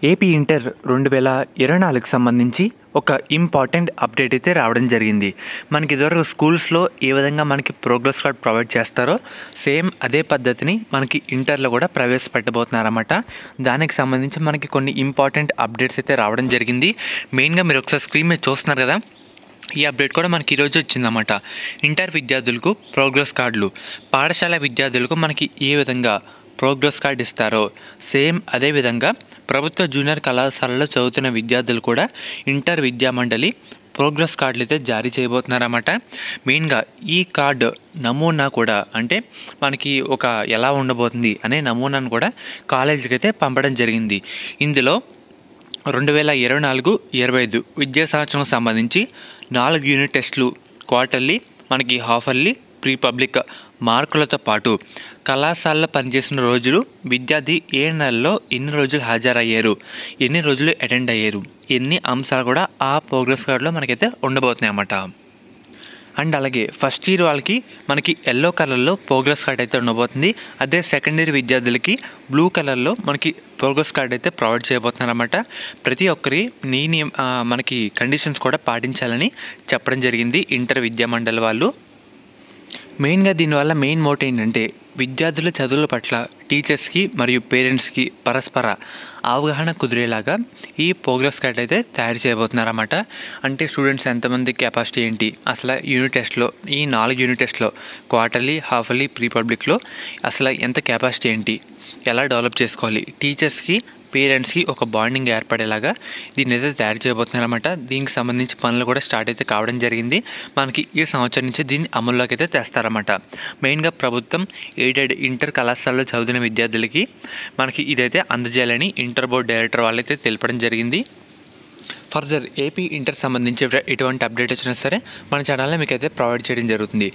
AP inter 2024కి సంబంధించి ఒక important update అయితే రావడం జరిగింది. మనకి ఇదివరకు స్కూల్స్లో ఏ విధంగా మనకి ప్రోగ్రెస్ కార్డ్ ప్రొవైడ్ చేస్తారో సేమ్ అదే పద్ధతిని మనకి ఇంటర్లో కూడా ప్రవేశపెట్టబోతున్నారన్నమాట. దానికి సంబంధించి మనకి కొన్ని ఇంపార్టెంట్ అప్డేట్స్ అయితే రావడం జరిగింది. మెయిన్గా మీరు ఒకసారి స్క్రీన్ మీద చూస్తున్నారు కదా, ఈ అప్డేట్ కూడా మనకి ఈరోజు వచ్చిందన్నమాట. ఇంటర్ విద్యార్థులకు ప్రోగ్రెస్ కార్డులు, పాఠశాల విద్యార్థులకు మనకి ఏ విధంగా ప్రోగ్రెస్ కార్డు ఇస్తారో సేమ్ అదేవిధంగా ప్రభుత్వ జూనియర్ కళాశాలలో చదువుతున్న విద్యార్థులు కూడా ఇంటర్ విద్యామండలి ప్రోగ్రెస్ కార్డులు అయితే జారీ చేయబోతున్నారన్నమాట. మెయిన్గా ఈ కార్డు నమూనా కూడా అంటే మనకి ఒక ఎలా ఉండబోతుంది అనే నమూనాను కూడా కాలేజీకి అయితే పంపడం జరిగింది. ఇందులో 2024-25 విద్యా సంవత్సరం సంబంధించి 4 యూనిట్ టెస్టులు, క్వార్టర్లీ, మనకి హాఫర్లీ, ప్రీ పబ్లిక్ మార్కులతో పాటు కళాశాలలో పనిచేసిన రోజులు, విద్యార్థి ఏ నెలలో ఎన్ని రోజులు హాజరయ్యారు, ఎన్ని రోజులు అటెండ్ అయ్యారు, ఎన్ని అంశాలు కూడా ఆ ప్రోగ్రెస్ కార్డులో మనకైతే ఉండబోతున్నాయి అన్నమాట. అండ్ అలాగే ఫస్ట్ ఇయర్ వాళ్ళకి మనకి ఎల్లో కలర్లో ప్రోగ్రెస్ కార్డ్ అయితే ఉండబోతుంది. అదే సెకండ్ ఇయర్ విద్యార్థులకి బ్లూ కలర్లో మనకి ప్రోగ్రెస్ కార్డ్ అయితే ప్రొవైడ్ చేయబోతున్నారన్నమాట. ప్రతి ఒక్కరి మనకి కండిషన్స్ కూడా పాటించాలని చెప్పడం జరిగింది ఇంటర్ విద్యా మండలి వాళ్ళు. మెయిన్గా దీనివల్ల మెయిన్ మోటో ఏంటంటే విద్యార్థుల చదువుల పట్ల టీచర్స్కి మరియు పేరెంట్స్కి పరస్పర అవగాహన కుదిరేలాగా ఈ ప్రోగ్రెస్ కార్డ్ అయితే తయారు చేయబోతున్నారన్నమాట. అంటే స్టూడెంట్స్ ఎంతమంది కెపాసిటీ ఏంటి, అసలు యూనిట్ టెస్ట్లో ఈ 4 యూనిట్ టెస్ట్లో క్వార్టర్లీ, హాఫర్లీ, ప్రీ పబ్లిక్లో అసలు ఎంత కెపాసిటీ ఏంటి, ఎలా డెవలప్ చేసుకోవాలి, టీచర్స్కి పేరెంట్స్కి ఒక బాండింగ్ ఏర్పడేలాగా దీన్ని అయితే తయారు చేయబోతున్నారన్నమాట. దీనికి సంబంధించి పనులు కూడా స్టార్ట్ అయితే కావడం జరిగింది. మనకి ఈ సంవత్సరం నుంచి దీన్ని అమల్లోకి అయితే తెస్తారన్నమాట. మెయిన్గా ప్రభుత్వం ఎయిడెడ్ ఇంటర్ కళాశాలలో చదువుతున్న విద్యార్థులకి మనకి ఇదైతే అందజేయాలని ఇంటర్ బోర్డ్ డైరెక్టర్ వాళ్ళైతే తెలపడం జరిగింది. ఫర్దర్ ఏపీ ఇంటర్ సంబంధించి ఎటువంటి అప్డేట్ వచ్చినా సరే మన ఛానల్లో మీకు అయితే ప్రొవైడ్ చేయడం జరుగుతుంది.